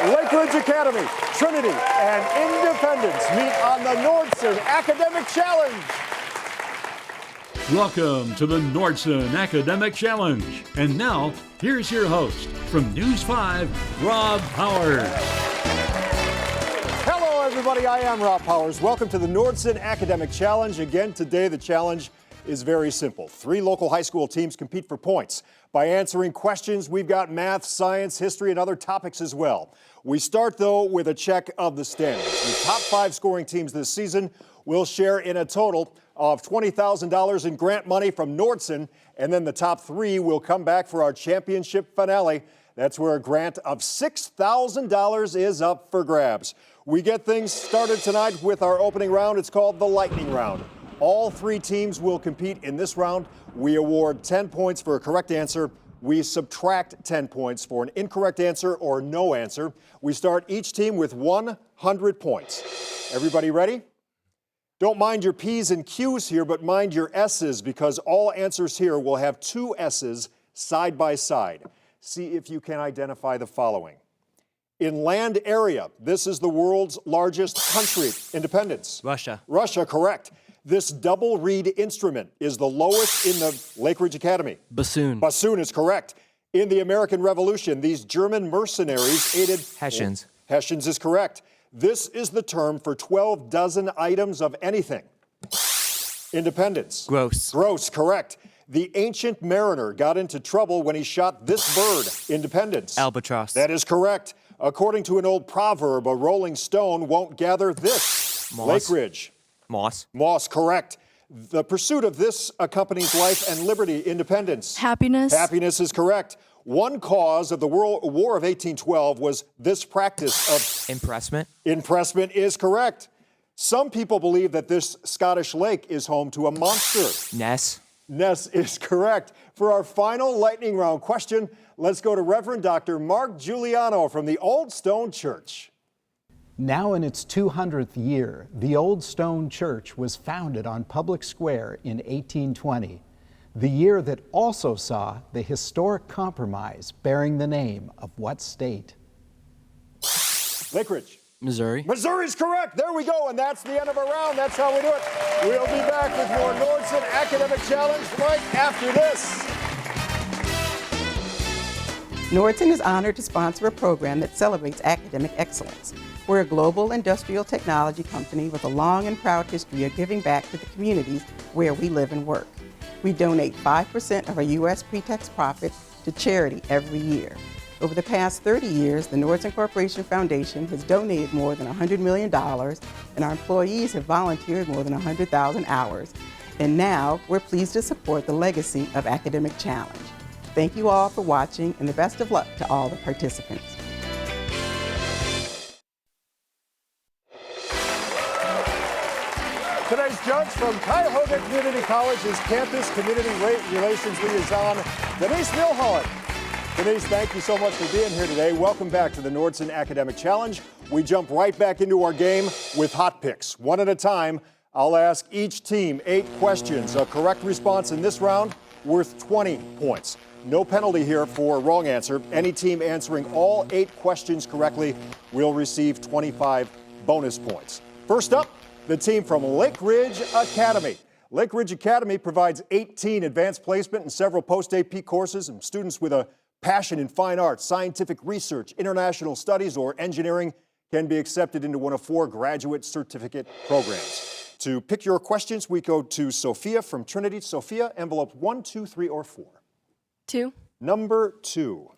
Lake Ridge Academy, Trinity, and Independence meet on the Nordson Academic Challenge. Welcome to the Nordson Academic Challenge. And now, here's your host from News 5, Rob Powers. Hello, everybody. I am Rob Powers. Welcome to the Nordson Academic Challenge. Again, today the challenge is very simple. 3 local high school teams compete for points. By answering questions, we've got math, science, history, and other topics as well. We start, though, with a check of the standings. The top 5 scoring teams this season will share in a total of $20,000 in grant money from Nordson, and then the top 3 will come back for our championship finale. That's where a grant of $6,000 is up for grabs. We get things started tonight with our opening round. It's called the lightning round. All 3 teams will compete in this round. We award 10 points for a correct answer. We subtract 10 points for an incorrect answer or no answer. We start each team with 100 points. Everybody ready? Don't mind your P's and Q's here, but mind your S's, because all answers here will have 2 S's side by side. See if you can identify the following. In land area, this is the world's largest country. Independence. Russia. Russia, correct. This double reed instrument is the lowest in the Lake Ridge Academy. Bassoon. Bassoon is correct. In the American Revolution, these German mercenaries aided... Hessians. Hessians is correct. This is the term for 12 dozen items of anything. Independence. Gross. Gross, correct. The ancient mariner got into trouble when he shot this bird. Independence. Albatross. That is correct. According to an old proverb, a rolling stone won't gather this. Moss. Lake Ridge. Moss. Moss, correct. The pursuit of this accompanies life and liberty. Independence. Happiness. Happiness is correct. One cause of the War of 1812 was this practice of... Impressment. Impressment is correct. Some people believe that this Scottish lake is home to a monster. Ness. Ness is correct. For our final lightning round question, let's go to Reverend Dr. Mark Giuliano from the Old Stone Church. Now in its 200th year, the Old Stone Church was founded on Public Square in 1820, the year that also saw the historic compromise bearing the name of what state? Lake Ridge. Missouri. Missouri's correct. There we go, and that's the end of our round. That's how we do it. We'll be back with more Nordson Academic Challenge right after this. Nordson is honored to sponsor a program that celebrates academic excellence. We're a global industrial technology company with a long and proud history of giving back to the communities where we live and work. We donate 5% of our U.S. pre-tax profit to charity every year. Over the past 30 years, the Nordson Corporation Foundation has donated more than $100 million, and our employees have volunteered more than 100,000 hours. And now, we're pleased to support the legacy of Academic Challenge. Thank you all for watching, and the best of luck to all the participants. Today's judge from Cuyahoga Community College's Campus Community Relations Liaison, Denise Milholland. Denise, thank you so much for being here today. Welcome back to the Nordson Academic Challenge. We jump right back into our game with hot picks. One at a time, I'll ask each team 8 questions. A correct response in this round worth 20 points. No penalty here for a wrong answer. Any team answering all 8 questions correctly will receive 25 bonus points. First up, the team from Lake Ridge Academy. Lake Ridge Academy provides 18 advanced placement and several post-AP courses, and students with a passion in fine arts, scientific research, international studies, or engineering can be accepted into one of 4 graduate certificate programs. To pick your questions, we go to Sophia from Trinity. Sophia, envelopes 1, 2, 3, or 4? 2. Number 2.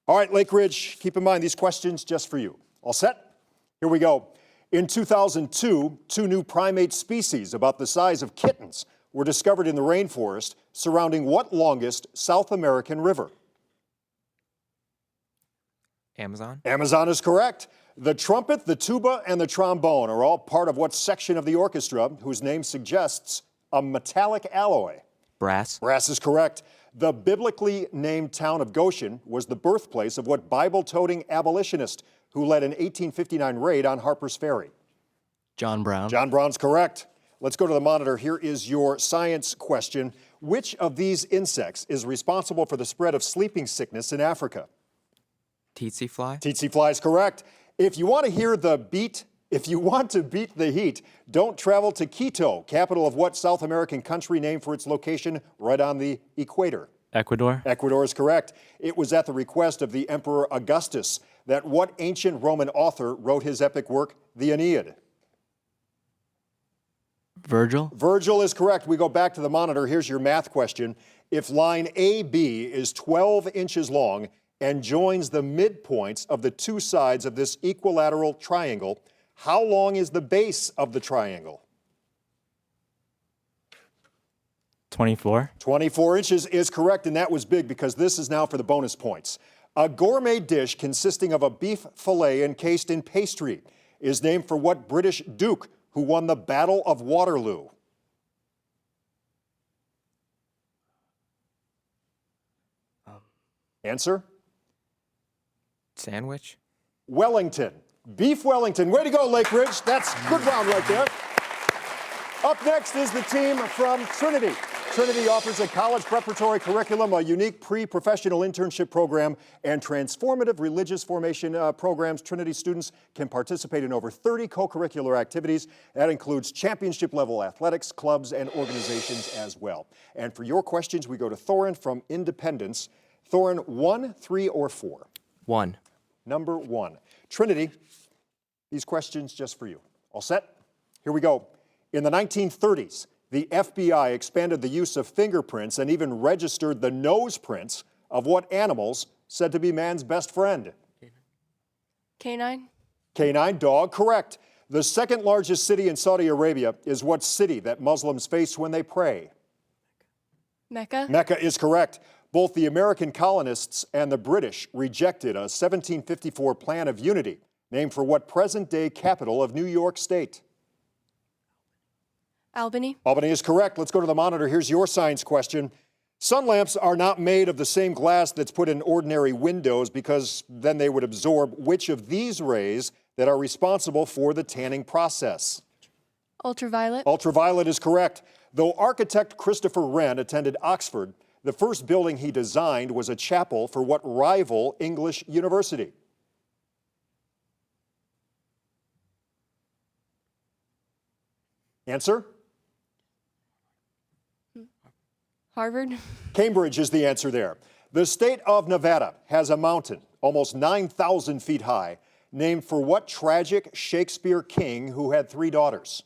All right, Lake Ridge, keep in mind these questions just for you. All set? Here we go. In 2002, 2 new primate species about the size of kittens were discovered in the rainforest surrounding what longest South American river? Amazon. Amazon is correct. The trumpet, the tuba, and the trombone are all part of what section of the orchestra whose name suggests a metallic alloy? Brass. Brass is correct. The biblically named town of Goshen was the birthplace of what Bible-toting abolitionist who led an 1859 raid on Harper's Ferry? John Brown. John Brown's correct. Let's go to the monitor. Here is your science question. Which of these insects is responsible for the spread of sleeping sickness in Africa? Tsetse fly. Tsetse fly is correct. If you want to beat the heat, don't travel to Quito, capital of what South American country named for its location right on the equator? Ecuador. Ecuador is correct. It was at the request of the Emperor Augustus that what ancient Roman author wrote his epic work, the Aeneid? Virgil. Virgil is correct. We go back to the monitor. Here's your math question. If line AB is 12 inches long and joins the midpoints of the two sides of this equilateral triangle, how long is the base of the triangle? 24. 24 inches is correct, and that was big because this is now for the bonus points. A gourmet dish consisting of a beef fillet encased in pastry is named for what British duke who won the Battle of Waterloo? Answer? Sandwich. Wellington. Beef Wellington. Way to go, Lake Ridge. That's a good round right there. Up next is the team from Trinity. Trinity offers a college preparatory curriculum, a unique pre-professional internship program, and transformative religious formation programs. Trinity students can participate in over 30 co-curricular activities. That includes championship-level athletics, clubs, and organizations as well. And for your questions, we go to Thorin from Independence. Thorin, 1, 3, or 4? 1. Number 1. Trinity, these questions just for you. All set? Here we go. In the 1930s, the FBI expanded the use of fingerprints and even registered the nose prints of what animals said to be man's best friend? Canine. Canine, dog, correct. The second largest city in Saudi Arabia is what city that Muslims face when they pray? Mecca. Mecca is correct. Both the American colonists and the British rejected a 1754 Plan of Unity, named for what present-day capital of New York State? Albany. Albany is correct. Let's go to the monitor. Here's your science question. Sun lamps are not made of the same glass that's put in ordinary windows because then they would absorb which of these rays that are responsible for the tanning process? Ultraviolet. Ultraviolet is correct. Though architect Christopher Wren attended Oxford, the first building he designed was a chapel for what rival English university? Answer? Harvard. Cambridge is the answer there. The state of Nevada has a mountain almost 9,000 feet high named for what tragic Shakespeare king who had 3 daughters?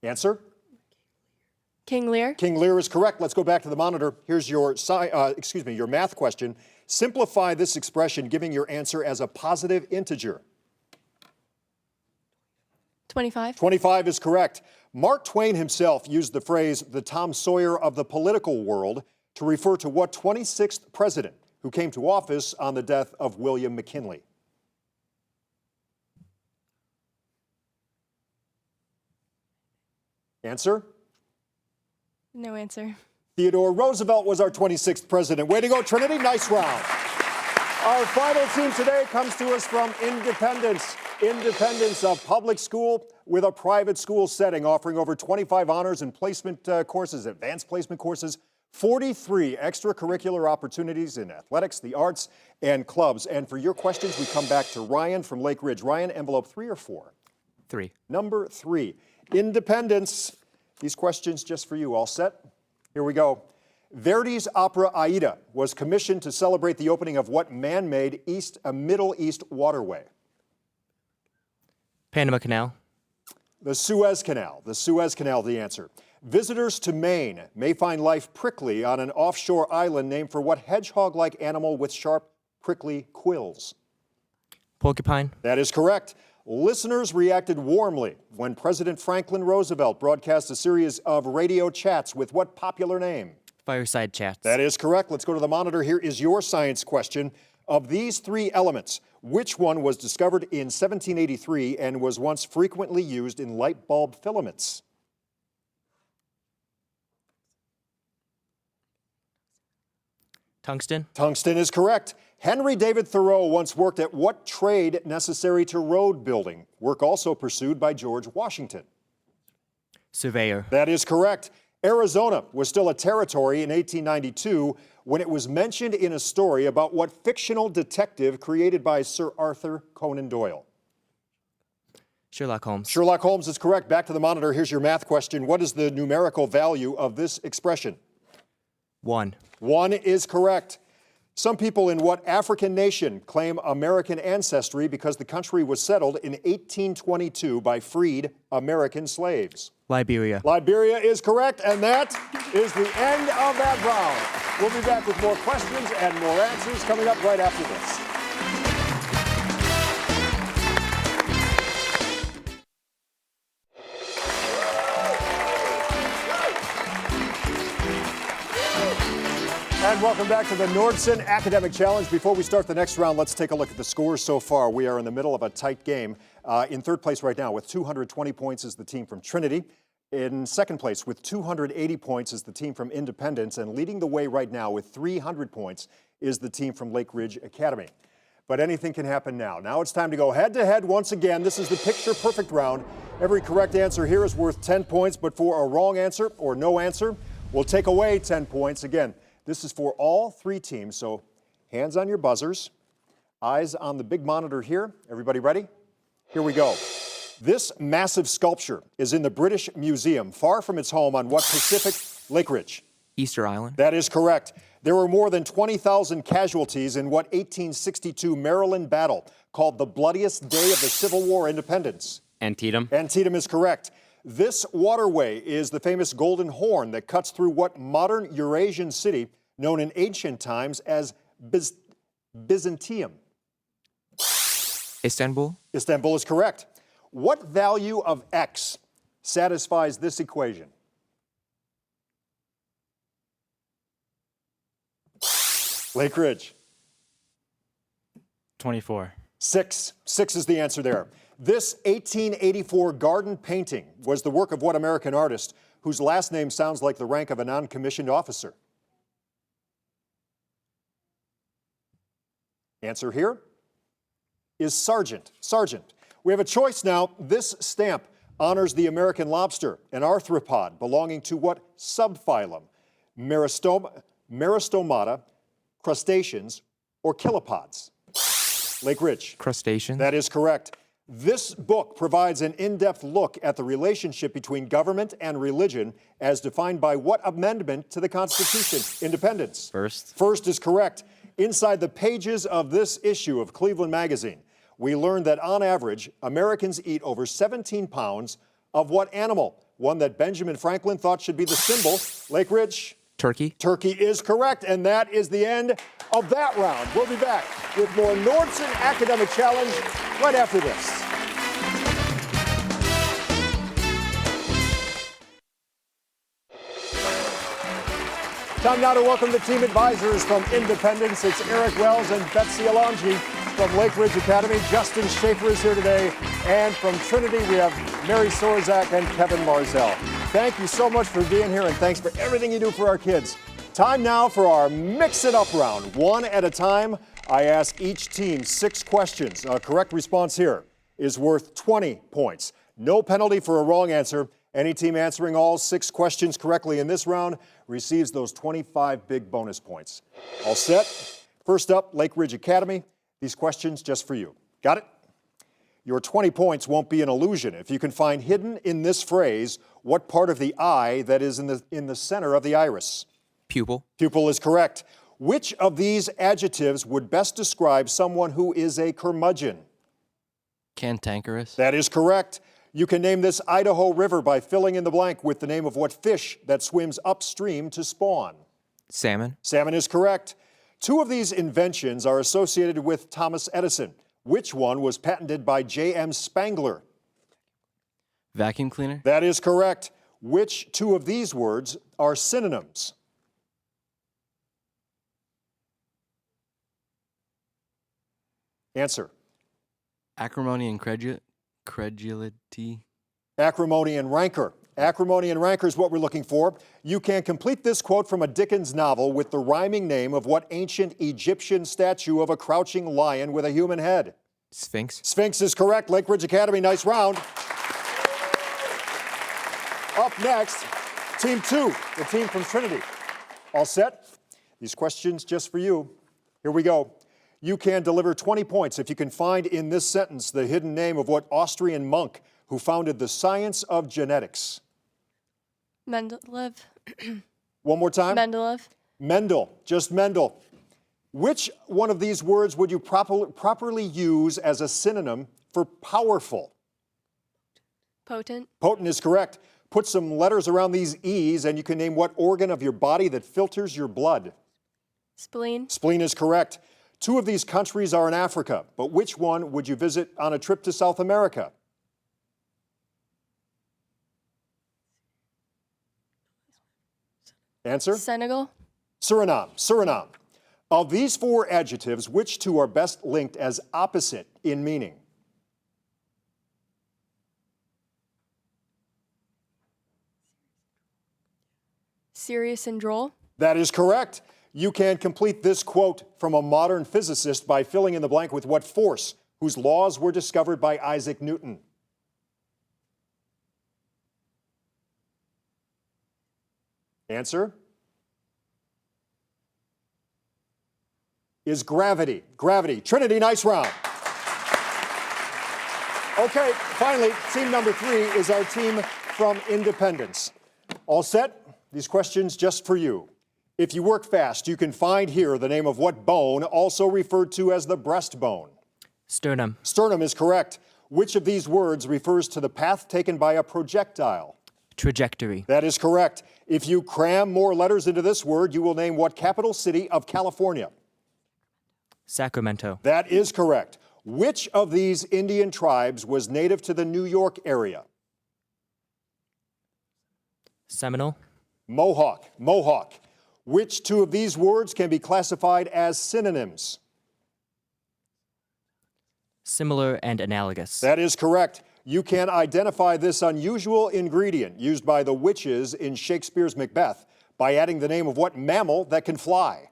Answer? King Lear. King Lear is correct. Let's go back to the monitor. Here's your math question. Simplify this expression, giving your answer as a positive integer. 25. 25 is correct. Mark Twain himself used the phrase, the Tom Sawyer of the political world, to refer to what 26th president who came to office on the death of William McKinley? Answer? No answer. Theodore Roosevelt was our 26th president. Way to go, Trinity. Nice round. Our final team today comes to us from Independence. Independence, a public school with a private school setting, offering over 25 honors and placement courses, advanced placement courses, 43 extracurricular opportunities in athletics, the arts, and clubs. And for your questions, we come back to Ryan from Lake Ridge. Ryan, envelope 3 or 4? 3. Number 3, Independence. These questions just for you. All set? Here we go. Verdi's opera Aida was commissioned to celebrate the opening of what man-made Middle East waterway? Panama Canal. The Suez Canal. The Suez Canal, the answer. Visitors to Maine may find life prickly on an offshore island named for what hedgehog-like animal with sharp, prickly quills? Porcupine. That is correct. Listeners reacted warmly when President Franklin Roosevelt broadcast a series of radio chats with what popular name? Fireside Chats. That is correct. Let's go to the monitor. Here is your science question. Of these 3 elements, which one was discovered in 1783 and was once frequently used in light bulb filaments? Tungsten. Tungsten is correct. Henry David Thoreau once worked at what trade necessary to road building? Work also pursued by George Washington. Surveyor. That is correct. Arizona was still a territory in 1892 when it was mentioned in a story about what fictional detective created by Sir Arthur Conan Doyle? Sherlock Holmes. Sherlock Holmes is correct. Back to the monitor. Here's your math question. What is the numerical value of this expression? 1. 1 is correct. Some people in what African nation claim American ancestry because the country was settled in 1822 by freed American slaves? Liberia. Liberia is correct, and that is the end of that round. We'll be back with more questions and more answers coming up right after this. And welcome back to the Nordson Academic Challenge. Before we start the next round, let's take a look at the scores so far. We are in the middle of a tight game. In third place right now with 220 points is the team from Trinity. In second place with 280 points is the team from Independence. And leading the way right now with 300 points is the team from Lake Ridge Academy. But anything can happen now. Now it's time to go head-to-head once again. This is the picture-perfect round. Every correct answer here is worth 10 points, but for a wrong answer or no answer, we'll take away 10 points. Again, this is for all three teams, so hands on your buzzers, eyes on the big monitor here. Everybody ready? Here we go. This massive sculpture is in the British Museum, far from its home on what Pacific Lake Ridge? Easter Island. That is correct. There were more than 20,000 casualties in what 1862 Maryland battle called the bloodiest day of the Civil War independence. Antietam. Antietam is correct. This waterway is the famous Golden Horn that cuts through what modern Eurasian city known in ancient times as Byzantium? Istanbul. Istanbul is correct. What value of x satisfies this equation? Lake Ridge. 24. 6. 6 is the answer there. This 1884 garden painting was the work of what American artist whose last name sounds like the rank of a non-commissioned officer? Answer here is Sergeant. Sergeant. We have a choice now. This stamp honors the American lobster, an arthropod belonging to what subphylum? Meristomata, crustaceans, or kilopods? Lake Ridge. Crustaceans. That is correct. This book provides an in-depth look at the relationship between government and religion as defined by what amendment to the Constitution? Independence. First. First is correct. Inside the pages of this issue of Cleveland Magazine, we learned that on average, Americans eat over 17 pounds of what animal? One that Benjamin Franklin thought should be the symbol. Lake Ridge. Turkey. Turkey is correct, and that is the end of that round. We'll be back with more Nordson Academic Challenge right after this. Time now to welcome the team advisors from Independence. It's Eric Wells and Betsy Alonji from Lake Ridge Academy. Justin Schaefer is here today. And from Trinity, we have Mary Sorzak and Kevin Marzell. Thank you so much for being here, and thanks for everything you do for our kids. Time now for our Mix It Up round. One at a time, I ask each team 6 questions. A correct response here is worth 20 points. No penalty for a wrong answer. Any team answering all 6 questions correctly in this round receives those 25 big bonus points. All set? First up, Lake Ridge Academy. These questions just for you. Got it? Your 20 points won't be an illusion if you can find hidden in this phrase what part of the eye that is in the center of the iris. Pupil. Pupil is correct. Which of these adjectives would best describe someone who is a curmudgeon? Cantankerous. That is correct. You can name this Idaho River by filling in the blank with the name of what fish that swims upstream to spawn. Salmon. Salmon is correct. 2 of these inventions are associated with Thomas Edison. Which one was patented by J.M. Spangler? Vacuum cleaner. That is correct. Which 2 of these words are synonyms? Answer. Acrimony and credulity. Acrimony and rancor. Acrimony and rancor is what we're looking for. You can complete this quote from a Dickens novel with the rhyming name of what ancient Egyptian statue of a crouching lion with a human head? Sphinx. Sphinx is correct. Lake Ridge Academy, nice round. Up next, Team 2, the team from Trinity. All set? These questions just for you. Here we go. You can deliver 20 points if you can find in this sentence the hidden name of what Austrian monk who founded the science of genetics. Mendeleev. One more time. Mendeleev. Mendel, just Mendel. Which one of these words would you properly use as a synonym for powerful? Potent. Potent is correct. Put some letters around these E's and you can name what organ of your body that filters your blood. Spleen. Spleen is correct. 2 of these countries are in Africa, but which one would you visit on a trip to South America? Answer? Senegal. Suriname. Suriname. Of these 4 adjectives, which 2 are best linked as opposite in meaning? Serious and droll. That is correct. You can complete this quote from a modern physicist by filling in the blank with what force, whose laws were discovered by Isaac Newton. Answer is gravity. Gravity. Trinity, nice round. Okay, finally, team number 3 is our team from Independence. All set? These questions just for you. If you work fast, you can find here the name of what bone, also referred to as the breastbone. Sternum. Sternum is correct. Which of these words refers to the path taken by a projectile? Trajectory. That is correct. If you cram more letters into this word, you will name what capital city of California? Sacramento. That is correct. Which of these Indian tribes was native to the New York area? Seminole. Mohawk. Mohawk. Which 2 of these words can be classified as synonyms? Similar and analogous. That is correct. You can identify this unusual ingredient used by the witches in Shakespeare's Macbeth by adding the name of what mammal that can fly?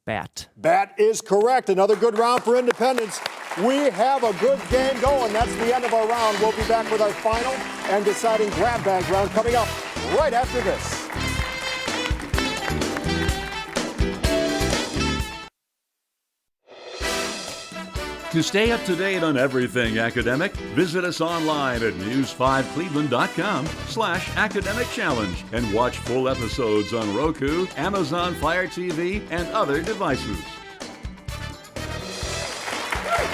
Bat. Bat is correct. Another good round for Independence. We have a good game going. That's the end of our round. We'll be back with our final and deciding grab bag round coming up right after this. To stay up to date on everything academic, visit us online at news5cleveland.com/academic challenge and watch full episodes on Roku, Amazon Fire TV, and other devices.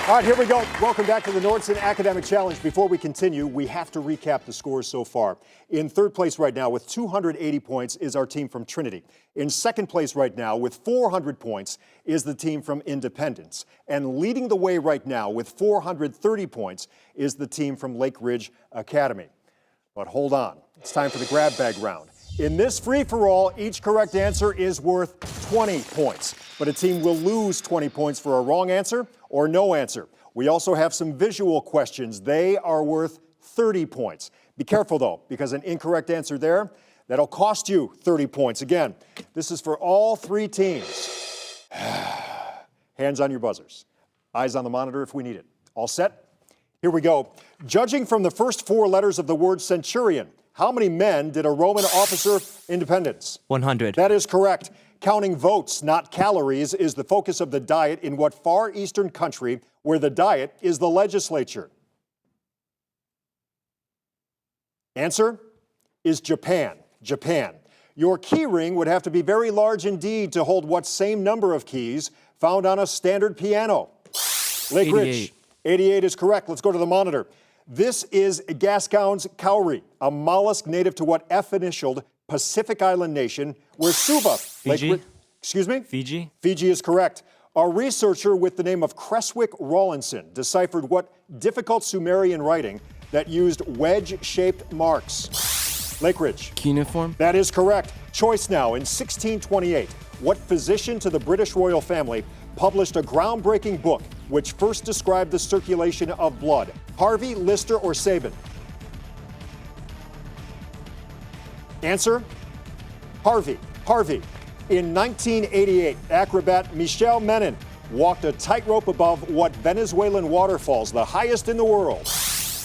All right, here we go. Welcome back to the Nordson Academic Challenge. Before we continue, we have to recap the scores so far. In 3rd place right now with 280 points is our team from Trinity. In 2nd place right now with 400 points is the team from Independence. And leading the way right now with 430 points is the team from Lake Ridge Academy. But hold on, it's time for the grab bag round. In this free-for-all, each correct answer is worth 20 points. But a team will lose 20 points for a wrong answer or no answer. We also have some visual questions. They are worth 30 points. Be careful, though, because an incorrect answer there, that'll cost you 30 points. Again, this is for all 3 teams. Hands on your buzzers. Eyes on the monitor if we need it. All set? Here we go. Judging from the first 4 letters of the word centurion, how many men did a Roman officer Independence? 100. That is correct. Counting votes, not calories, is the focus of the diet in what Far Eastern country where the diet is the legislature? Answer is Japan. Japan. Your key ring would have to be very large indeed to hold what same number of keys found on a standard piano? Lake 88. Ridge. 88 is correct. Let's go to the monitor. This is Gascown's cowrie, a mollusk native to what F-initialed Pacific Island nation where Suva. Fiji. Excuse me? Fiji. Fiji is correct. A researcher with the name of Creswick Rawlinson deciphered what difficult Sumerian writing that used wedge-shaped marks? Lake Ridge. Cuneiform. That is correct. Choice now. In 1628, what physician to the British royal family published a groundbreaking book which first described the circulation of blood? Harvey, Lister, or Sabin? Answer? Harvey. Harvey. In 1988, acrobat Michel Menin walked a tightrope above what Venezuelan waterfalls, the highest in the world?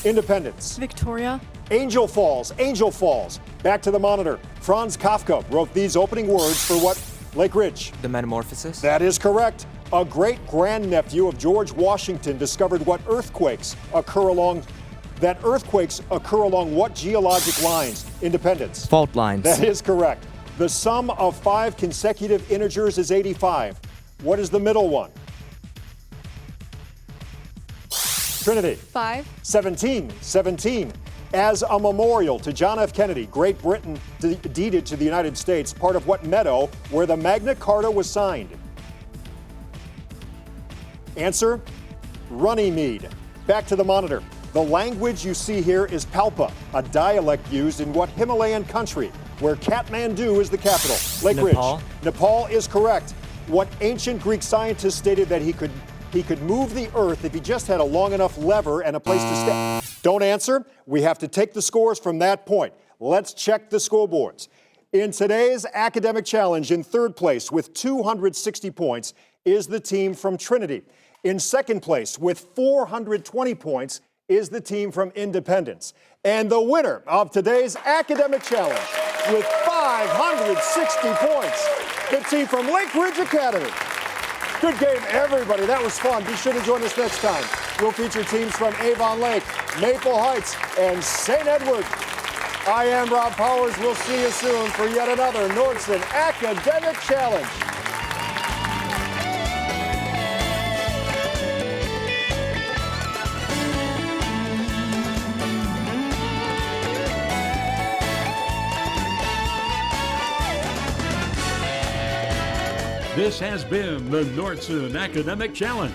Independence. Victoria. Angel Falls. Angel Falls. Back to the monitor. Franz Kafka wrote these opening words for what Lake Ridge? The Metamorphosis. That is correct. A great-grandnephew of George Washington discovered what earthquakes occur along what geologic lines? Independence. Fault lines. That is correct. The sum of 5 consecutive integers is 85. What is the middle one? Trinity. 5. 17. As a memorial to John F. Kennedy, Great Britain deeded to the United States part of what meadow where the Magna Carta was signed? Answer, Runnymede. Back to the monitor. The language you see here is Palpa, a dialect used in what Himalayan country, where Kathmandu is the capital? Lake Nepal. Ridge. Nepal is correct. What ancient Greek scientist stated that he could move the earth if he just had a long enough lever and a place to stand? Don't answer. We have to take the scores from that point. Let's check the scoreboards. In today's academic challenge, in third place with 260 points is the team from Trinity. In second place with 420 points is the team from Independence. And the winner of today's academic challenge with 560 points, the team from Lake Ridge Academy. Good game, everybody. That was fun. Be sure to join us next time. We'll feature teams from Avon Lake, Maple Heights, and St. Edward. I am Rob Powers. We'll see you soon for yet another Nordson Academic Challenge. This has been the Nordson Academic Challenge.